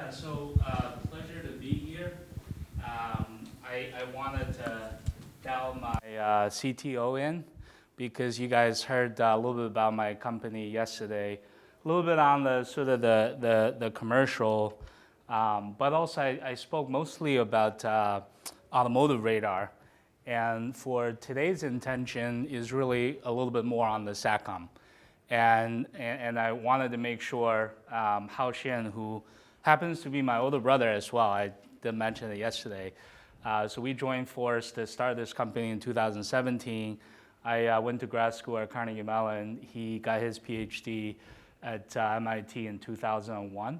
Yeah, so pleasure to be here. I wanted to dial my CTO in because you guys heard a little bit about my company yesterday, a little bit on the sort of the commercial, but also I spoke mostly about automotive radar. And for today's intention is really a little bit more on the SATCOM. And I wanted to make sure Hao Xian, who happens to be my older brother as well, I did mention it yesterday. So we joined force to start this company in 2017. I went to grad school at Carnegie Mellon. He got his PhD at MIT in 2001.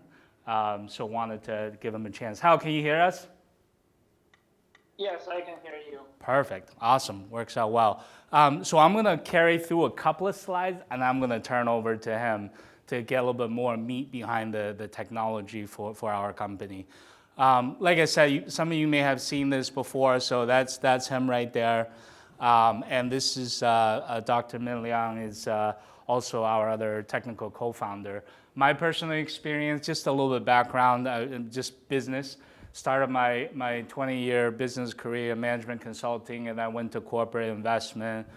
So wanted to give him a chance. Hao, can you hear us? Yes, I can hear you. Perfect. Awesome. Works out well. So I'm going to carry through a couple of slides, and I'm going to turn over to him to get a little bit more meat behind the technology for our company. Like I said, some of you may have seen this before, so that's him right there. And this is Dr. Min Liang is also our other technical co-founder. My personal experience, just a little bit of background, just business. Started my 20-year business career in management consulting, and then went to corporate investment,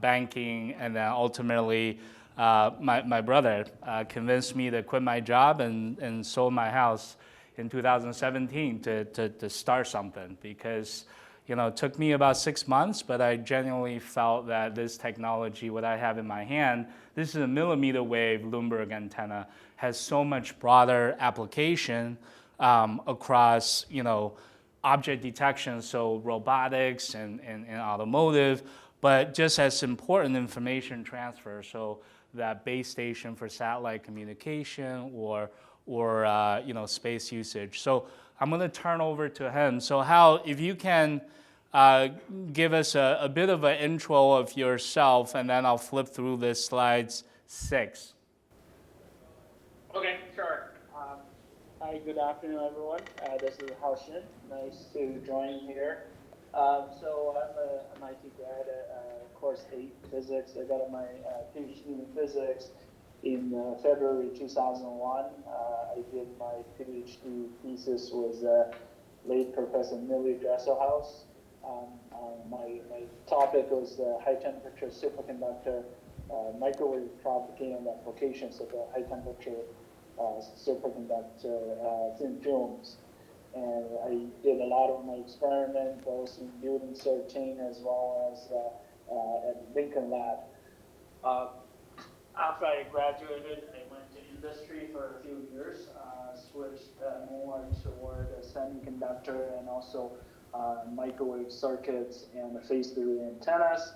banking, and then ultimately my brother convinced me to quit my job and sold my house in 2017 to start something because it took me about 6 months, but I genuinely felt that this technology, what I have in my hand, this is a millimeter wave Bloomberg antenna, has so much broader application across, object detection, so robotics and automotive, but just as important information transfer, so that base station for satellite communication or space usage. So I'm going to turn over to him. So Hao, if you can give us a bit of an intro of yourself, and then I'll flip through the slides 6. Okay, sure. Hi, good afternoon, everyone. This is Hao Xin. Nice to join here. So I'm a MIT grad at course 8 physics. I got my PhD in physics in February 2001. I did my PhD thesis with late Professor Millie Dresselhaus. My topic was high temperature superconductor microwave propaganda applications of the high temperature superconductor thin films. And I did a lot of my experiments both in Building 13 as well as at Lincoln Lab. After I graduated, I went to industry for a few years, switched more toward semiconductor and also microwave circuits and phase 3 antennas.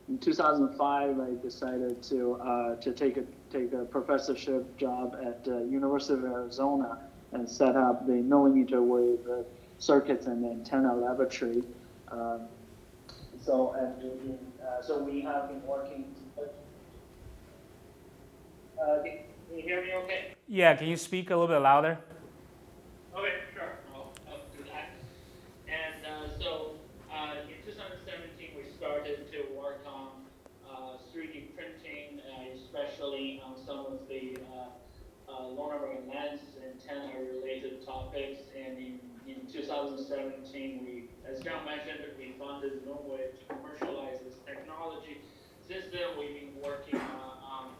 In 2005, I decided to take a professorship job at University of Arizona and set up the millimeter wave circuits and antenna laboratory. So we have been working. Can you hear me okay? Yeah, can you speak a little bit louder? Okay, sure. I'll do that. And in 2017, we started to work on 3D printing, especially on some of the low-number lens antenna-related topics. And in 2017, as John mentioned, we funded Lunewave to commercialize this technology. Since then, we've been working on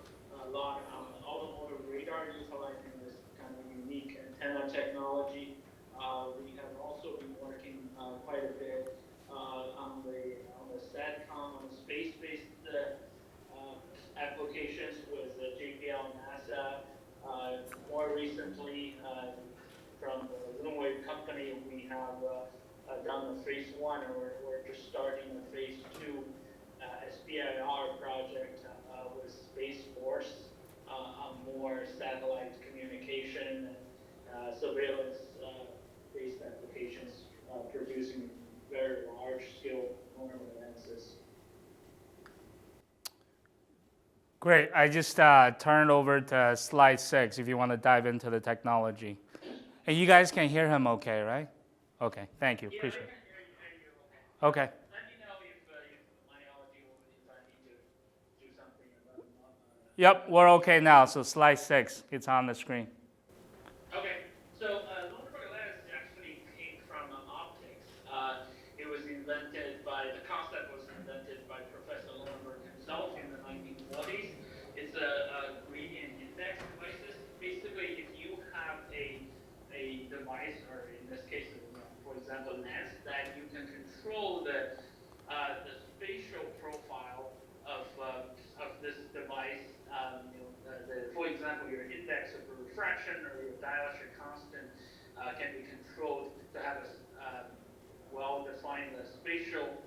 a lot on automotive radar, utilizing this kind of unique antenna technology. We have also been working quite a bit on the SATCOM, on space-based applications with JPL, NASA. More recently, from the Lunewave company, we have done the phase 1, and we're just starting the phase 2 SBIR project with Space Force on more satellite communication and surveillance-based applications, producing very large-scale lunar lenses. Great. I just turned over to slide 6 if you want to dive into the technology. And you guys can hear him okay, right? Okay, thank you. Yeah, appreciate it. I can hear you okay. Okay. Let me know if my audio, if I need to do something about it. Yep, we're okay now. So slide 6, it's on the screen. Okay, so dielectric constant can be controlled to have a well-defined spatial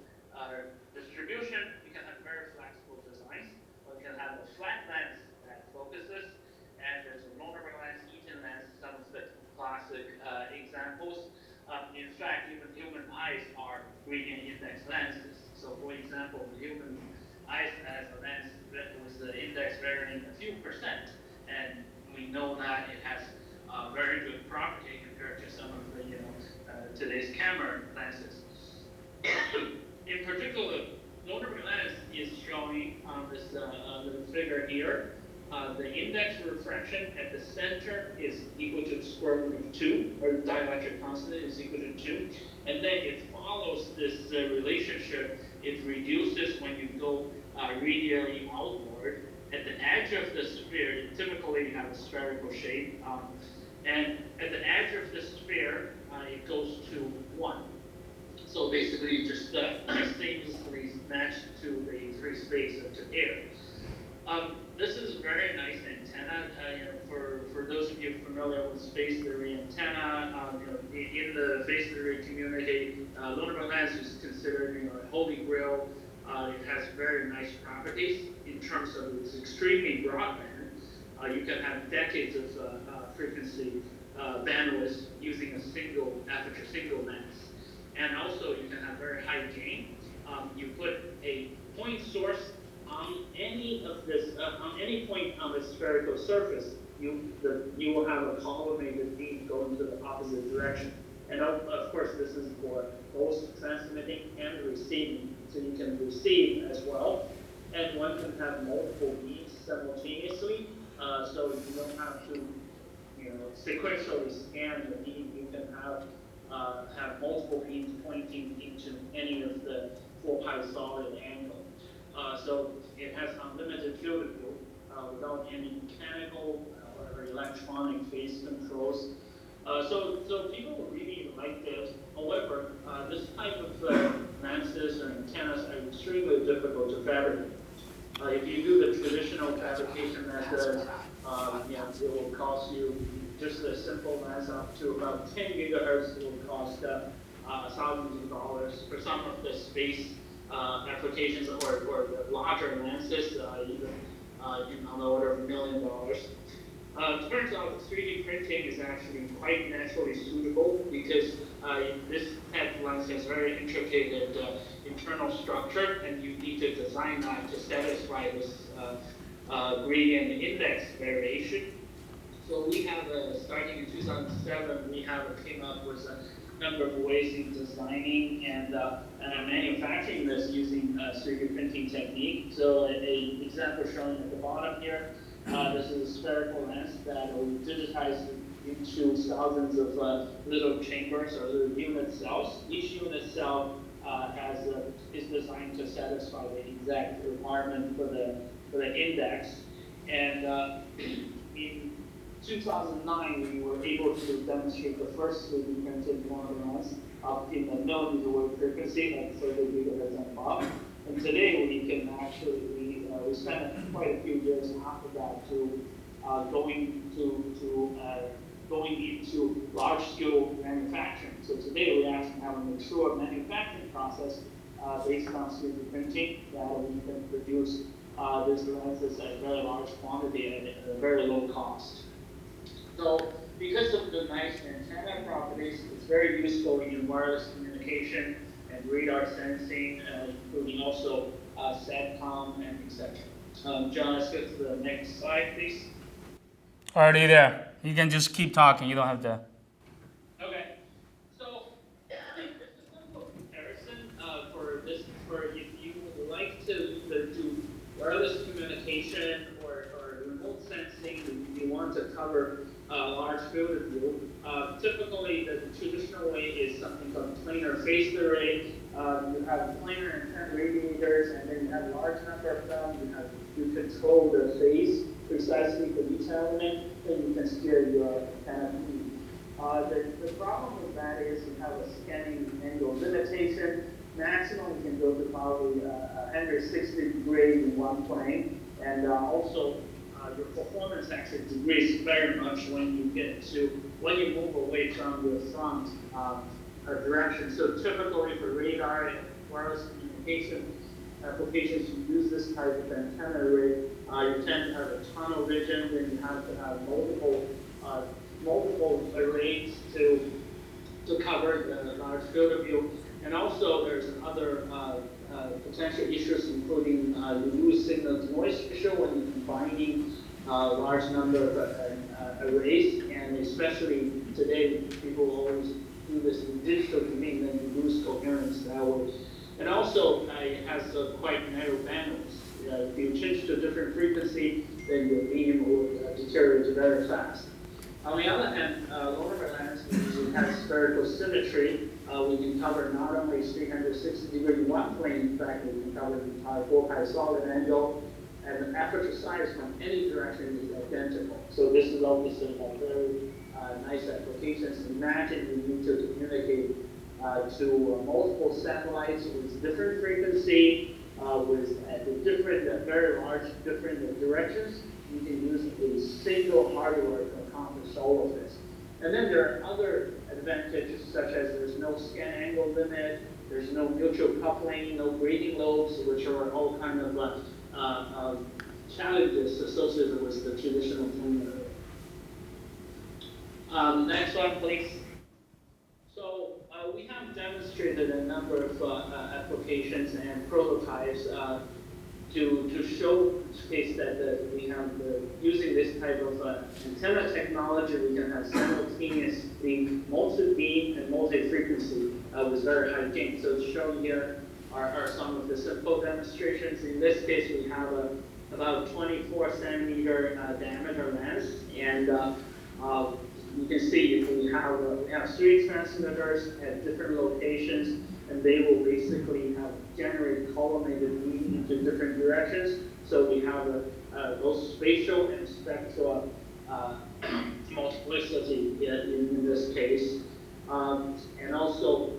distribution. We can have very flexible designs. We can have a flat lens that focuses, and there's a Lunewave lens, Eaton lens, some of the classic examples. In fact, even human eyes are gradient index lenses. So, for example, the human eyes has a lens with the index varying a few percent, and we know that it has very good property compared to some of the today's camera lenses. In particular, Lunewave lens is showing on this little figure here. The index refraction at the center is equal to the square root of 2, or the dielectric constant is equal to 2. And then it follows this relationship. It reduces when you go radially outward. At the edge of the sphere, typically you have a spherical shape. And at the edge of the sphere, it goes to 1. So basically, you just seamlessly matched to the free space of the air. This is a very nice antenna. For those of you familiar with space theory antenna, in the space theory community, Lunewave lens is considered a holy grail. It has very nice properties in terms of its extremely broadband. You can have decades of frequency bandwidth using a single aperture, single lens. And also, you can have very high gain. You put a point source on any of this, on any point on the spherical surface, you will have a collimated beam going to the opposite direction. And of course, this is for both transmitting and receiving, so you can receive as well. And one can have multiple beams simultaneously, so you don't have to, sequentially scan the beam. You can have multiple beams pointing into any of the 4 pi solid angle. So it has unlimited field of view without any mechanical or electronic phase controls. So people really like this. However, this type of lenses or antennas are extremely difficult to fabricate. If you do the traditional fabrication method, it will cost you just a simple lens up to about 10 gigahertz. It will cost thousands of dollars. For some of the space applications or the larger lenses, even on the order of $1 million. It turns out 3D printing is actually quite naturally suitable because this type of lens has very intricate internal structure, and you need to design that to satisfy this gradient index variation. So we have, starting in 2007, we came up with a number of ways in designing and manufacturing this using 3D printing technique. So an example shown at the bottom here, this is a spherical lens that we digitized into thousands of little chambers or little unit cells. Each unit cell is designed to satisfy the exact requirement for the index. And in 2009, we were able to demonstrate the first 3D printed Lunewave lens up in the millions of wave frequency, like 30 gigahertz and above. And today, we can actually, we spent quite a few years after that to going into large-scale manufacturing. So today, we actually have a mature manufacturing process based on 3D printing that we can produce these lenses at very large quantity and at a very low cost. So because of the nice antenna properties, it's very useful in wireless communication and radar sensing, including also SATCOM and etc. John, let's go to the next slide, please. Already there. You can just keep talking. You don't have to. Okay. So just a simple comparison for if you would like to either do wireless communication or remote sensing, you want to cover large field of view. Typically, the traditional way is something called planar phased array. You have planar antenna radiators, and then you have a large number of them. You control the phase precisely for each element, and you can steer your antenna feed. The problem with that is you have a scanning angle limitation. Maximum you can go to probably 160 degrees in one plane, and also your performance actually decreases very much when you get to when you move away from the front direction. So typically for radar and wireless communication applications, you use this type of antenna array. You tend to have a tunnel vision, then you have to have multiple arrays to cover the large field of view. And also there's other potential issues, including you lose signal to noise ratio when you're combining a large number of arrays, and especially today people always do this in digital domain, then you lose coherence that way. And also it has quite narrow bandwidth. If you change to a different frequency, then your beam will deteriorate very fast. On the other hand, lower lens, it has spherical symmetry. We can cover not only 360-degree one plane, in fact, we can cover the entire 4-pi solid angle, and the aperture size from any direction is identical. So this is obviously a very nice applications. Imagine you need to communicate to multiple satellites with different frequency, with different, very large different directions. You can use a single hardware to accomplish all of this. And then there are other advantages, such as there's no scan angle limit, there's no mutual coupling, no grading lobes, which are all kind of challenges associated with the traditional plane array. Next one, please. So we have demonstrated a number of applications and prototypes to showcase that we have using this type of antenna technology, we can have simultaneously multi-beam and multi-frequency with very high gain. So shown here are some of the simple demonstrations. In this case, we have about 24 centimeter diameter lens, and you can see we have 3 transmitters at different locations, and they will basically generate collimated beam into different directions. So we have both spatial and spectral multiplicity in this case. And also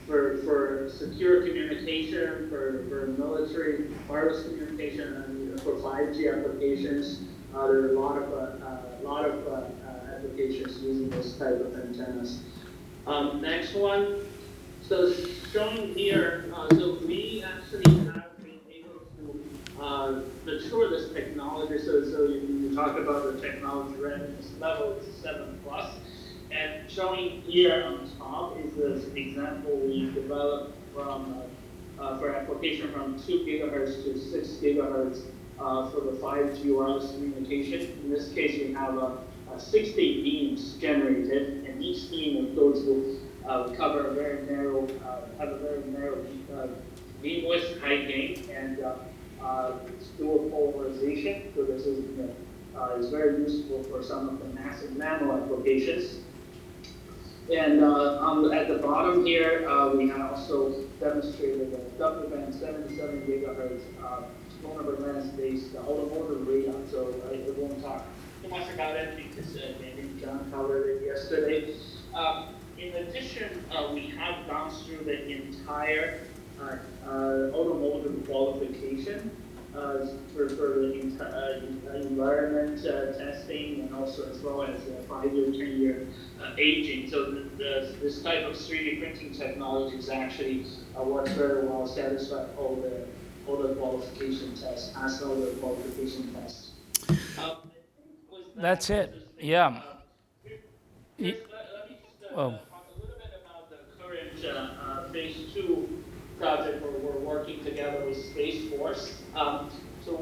for secure communication, for military wireless communication, and for 5G applications, there are a lot of applications using this type of antennas. Next one. So shown here, so we actually have been able to mature this technology. So you talk about the technology readiness level, it's 7+. And showing here on top is this example we developed for application from 2 gigahertz to 6 gigahertz for the 5G wireless communication. In this case, we have 60 beams generated, and each beam of those will cover a very narrow, beam width, high gain, and it's dual polarization. So this is very useful for some of the massive nano applications. And at the bottom here, we have also demonstrated a double band 77 gigahertz vulnerable lens-based automotive radar. So I won't talk too much about it because maybe John covered it yesterday. In addition, we have gone through the entire automotive qualification for the environment testing, and also as well as 5-year, 10-year aging. So this type of 3D printing technology is actually works very well, satisfy all the qualification tests, pass all the qualification tests. That's it. Yeah. Let me just talk a little bit about the current phase 2 project where we're working together with Space Force. So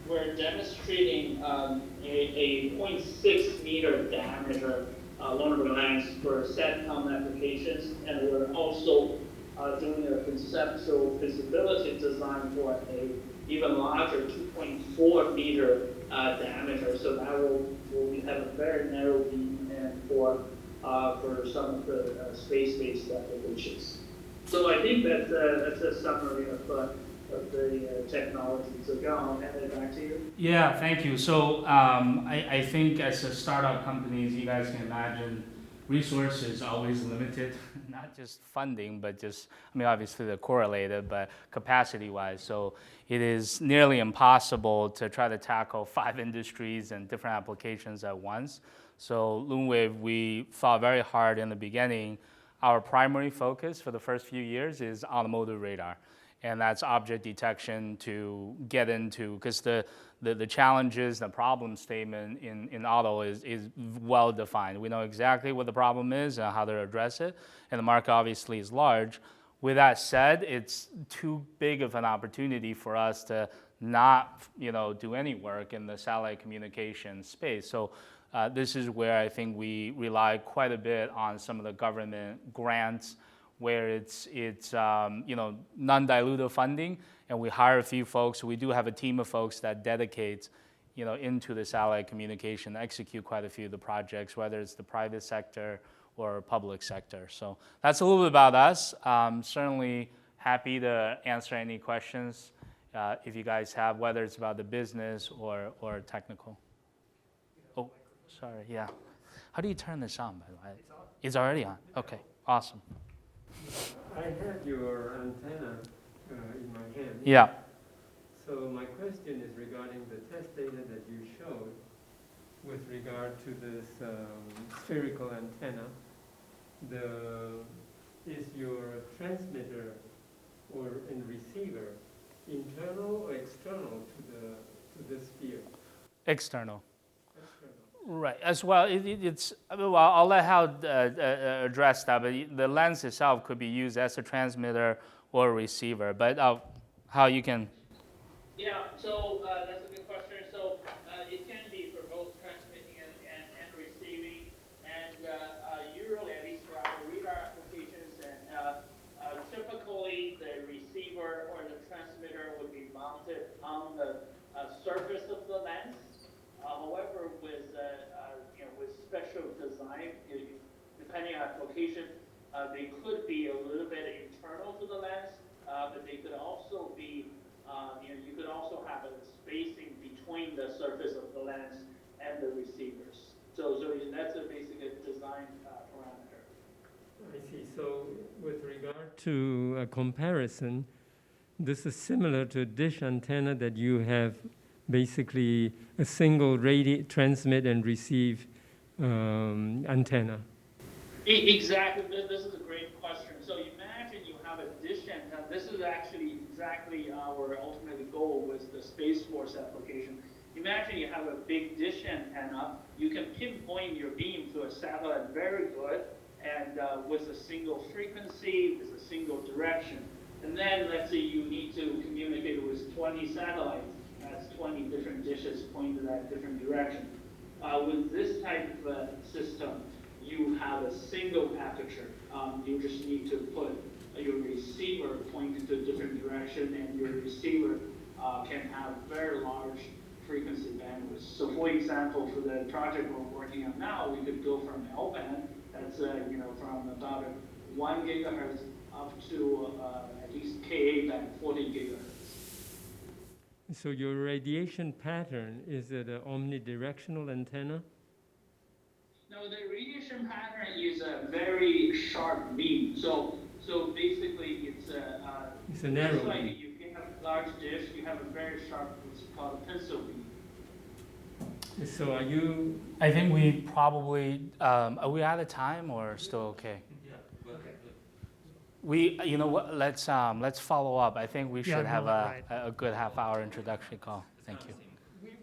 we're demonstrating a 0.6 meter diameter vulnerable lens for SATCOM applications, and we're also doing a conceptual feasibility design for a even larger 2.4 meter diameter. So that will have a very narrow beam and for some of the space-based applications. So I think that's a summary of the technology. So John, I'll hand it back to you. Yeah, thank you. So I think as a startup companies, you guys can imagine resources always limited, not just funding, but just, I mean, obviously they're correlated, but capacity-wise. So it is nearly impossible to try to tackle 5 industries and different applications at once. So Lunewave, we thought very hard in the beginning. Our primary focus for the first few years is automotive radar. And that's object detection to get into, because the challenges, the problem statement in auto is well defined. We know exactly what the problem is and how to address it. And the market obviously is large. With that said, it's too big of an opportunity for us to not do any work in the satellite communication space. So this is where I think we rely quite a bit on some of the government grants where it's non-dilutive funding, and we hire a few folks. We do have a team of folks that dedicates into the satellite communication, execute quite a few of the projects, whether it's the private sector or public sector. So that's a little bit about us. Certainly happy to answer any questions if you guys have, whether it's about the business or technical. Oh, sorry, yeah. How do you turn this on, by the way? It's already on. Okay, awesome. I have your antenna in my hand. Yeah. So my question is regarding the test data that you showed with regard to this spherical antenna. Is your transmitter and receiver internal or external to the sphere? External. External. Right, as well, well, I'll let Hal address that, but the lens itself could be used as a transmitter or a receiver, but how you can... Yeah, so that's a good question. So it can be for both transmitting and receiving, and usually, at least for our radar applications, and typically the receiver or the transmitter would be mounted on the surface of the lens. However, with special design, depending on application, they could be a little bit internal to the lens, but they could also be, you could also have a spacing between the surface of the lens and the receivers. So that's a basic design parameter. I see. So with regard to a comparison, this is similar to a dish antenna that you have basically a single transmit and receive antenna. Exactly. This is a great question. So imagine you have a dish antenna. This is actually exactly our ultimate goal with the Space Force application. Imagine you have a big dish antenna. You can pinpoint your beam to a satellite very good, and with a single frequency, with a single direction. And then let's say you need to communicate with 20 satellites. That's 20 different dishes pointed that different direction. With this type of system, you have a single aperture. You just need to put your receiver pointed to a different direction, and your receiver can have very large frequency bandwidth. So for example, for the project we're working on now, we could go from L-band, that's from about 1 gigahertz up to at least Ka band, 40 gigahertz. So your radiation pattern, is it an omnidirectional antenna? No, the radiation pattern is a very sharp beam. So basically, it's a narrow beam. beam. You have a large dish. You have a very sharp, what's called a pencil beam. So are you? I think we probably, are we out of time or still okay? Yeah. Okay. You know what, let's follow up. I think we should have right. a good half-hour introductory call. Thank you.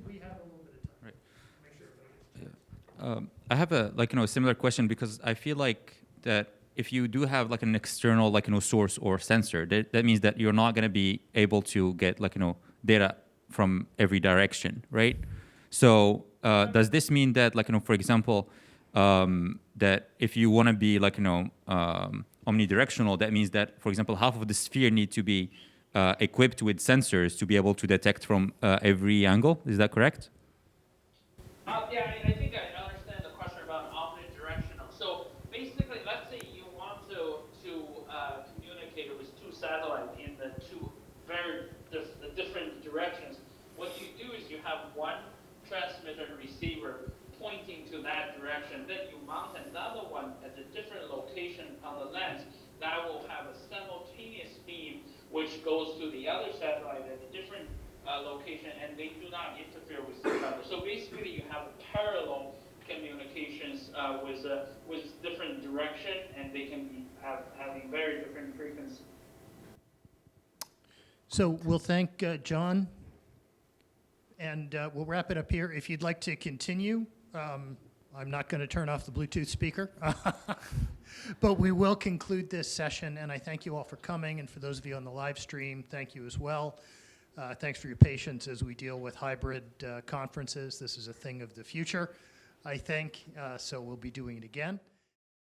We have a little bit of time. Right. Make sure everybody gets I have a similar question, because I feel like that if you do have like an external source or sensor, that means that you're not going to be able to get data from every direction, right? So does this mean that for example, that if you want to be omnidirectional, that means that, for example, half of the sphere need to be equipped with sensors to be able to detect from every angle? Is that correct? Yeah, I think I understand the question about omnidirectional. So basically, let's say you want to communicate with two satellites in the two very different directions. What you do is you have one transmitter and receiver pointing to that direction. Then you mount another one at a different location on the lens that will have a simultaneous beam which goes to the other satellite at a different location, and they do not interfere with each other. So basically, you have a parallel communications with different direction, and they can be having very different frequencies. So we'll thank John, and we'll wrap it up here. If you'd like to continue, I'm not going to turn off the Bluetooth speaker, but we will conclude this session, and I thank you all for coming, and for those of you on the live stream, thank you as well. Thanks for your patience as we deal with hybrid conferences. This is a thing of the future, I think, so we'll be doing it again.